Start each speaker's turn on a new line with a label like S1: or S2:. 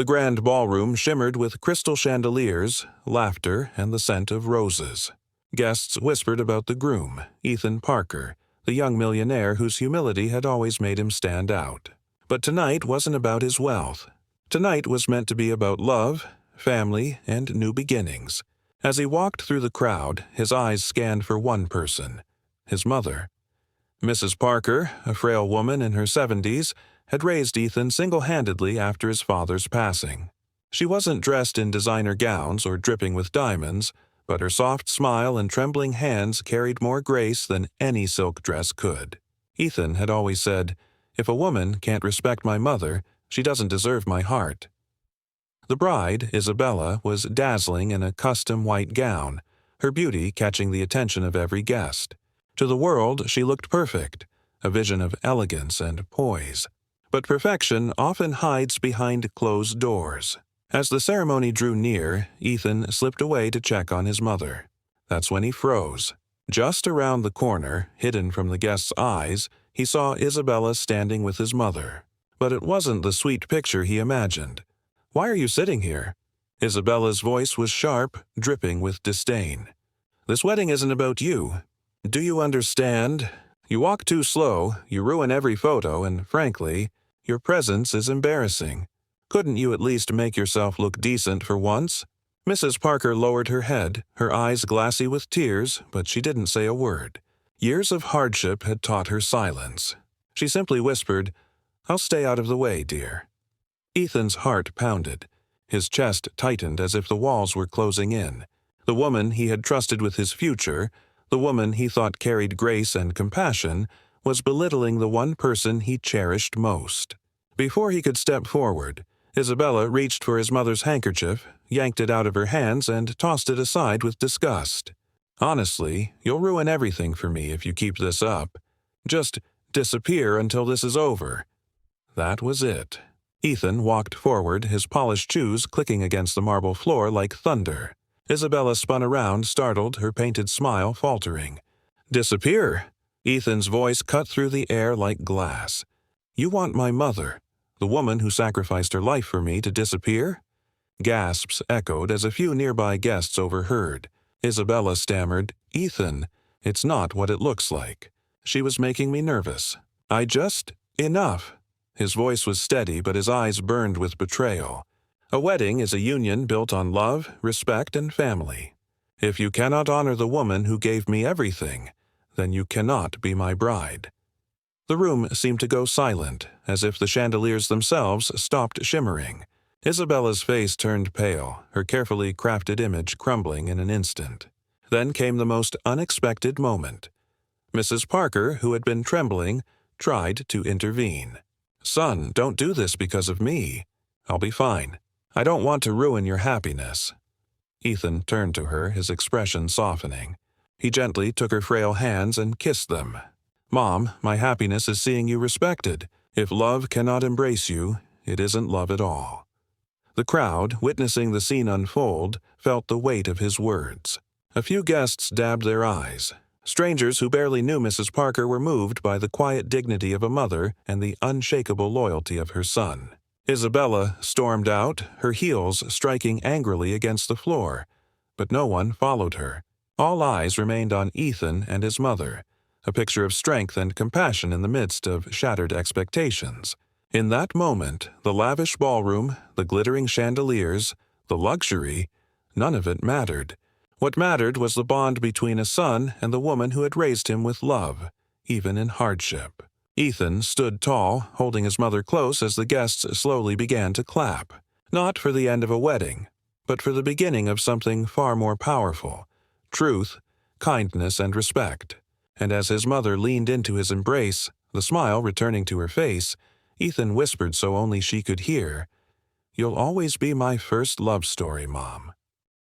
S1: The grand ballroom shimmered with crystal chandeliers, laughter, and the scent of roses. Guests whispered about the groom, Ethan Parker, the young millionaire whose humility had always made him stand out. But tonight wasn't about his wealth. Tonight was meant to be about love, family, and new beginnings. As he walked through the crowd, his eyes scanned for one person, his mother. Mrs. Parker, a frail woman in her 70s, had raised Ethan single-handedly after his father's passing. She wasn't dressed in designer gowns or dripping with diamonds, but her soft smile and trembling hands carried more grace than any silk dress could. Ethan had always said, "If a woman can't respect my mother, she doesn't deserve my heart." The bride, Isabella, was dazzling in a custom white gown, her beauty catching the attention of every guest. To the world, she looked perfect, a vision of elegance and poise. But perfection often hides behind closed doors. As the ceremony drew near, Ethan slipped away to check on his mother. That's when he froze. Just around the corner, hidden from the guests' eyes, he saw Isabella standing with his mother. But it wasn't the sweet picture he imagined. "Why are you sitting here?" Isabella's voice was sharp, dripping with disdain. "This wedding isn't about you. Do you understand? You walk too slow, you ruin every photo, and frankly, your presence is embarrassing. Couldn't you at least make yourself look decent for once?" Mrs. Parker lowered her head, her eyes glassy with tears, but she didn't say a word. Years of hardship had taught her silence. She simply whispered, "I'll stay out of the way, dear." Ethan's heart pounded. His chest tightened as if the walls were closing in. The woman he had trusted with his future, the woman he thought carried grace and compassion, was belittling the one person he cherished most. Before he could step forward, Isabella reached for his mother's handkerchief, yanked it out of her hands, and tossed it aside with disgust. "Honestly, you'll ruin everything for me if you keep this up. Just disappear until this is over." That was it. Ethan walked forward, his polished shoes clicking against the marble floor like thunder. Isabella spun around, startled, her painted smile faltering. "Disappear?" Ethan's voice cut through the air like glass. "You want my mother, the woman who sacrificed her life for me, to disappear?" Gasps echoed as a few nearby guests overheard. Isabella stammered, "Ethan, it's not what it looks like. She was making me nervous. Enough." His voice was steady, but his eyes burned with betrayal. A wedding is a union built on love, respect, and family. If you cannot honor the woman who gave me everything, then you cannot be my bride. The room seemed to go silent, as if the chandeliers themselves stopped shimmering. Isabella's face turned pale, her carefully crafted image crumbling in an instant. Then came the most unexpected moment. Mrs. Parker, who had been trembling, tried to intervene. "Son, don't do this because of me. I'll be fine. I don't want to ruin your happiness." Ethan turned to her, his expression softening. He gently took her frail hands and kissed them. "Mom, my happiness is seeing you respected. If love cannot embrace you, it isn't love at all." The crowd, witnessing the scene unfold, felt the weight of his words. A few guests dabbed their eyes. Strangers who barely knew Mrs. Parker were moved by the quiet dignity of a mother and the unshakable loyalty of her son. Isabella stormed out, her heels striking angrily against the floor, but no one followed her. All eyes remained on Ethan and his mother, a picture of strength and compassion in the midst of shattered expectations. In that moment, the lavish ballroom, the glittering chandeliers, the luxury, none of it mattered. What mattered was the bond between a son and the woman who had raised him with love, even in hardship. Ethan stood tall, holding his mother close as the guests slowly began to clap. Not for the end of a wedding, but for the beginning of something far more powerful: truth, kindness, and respect. And as his mother leaned into his embrace, the smile returning to her face, Ethan whispered so only she could hear, "You'll always be my first love story, Mom."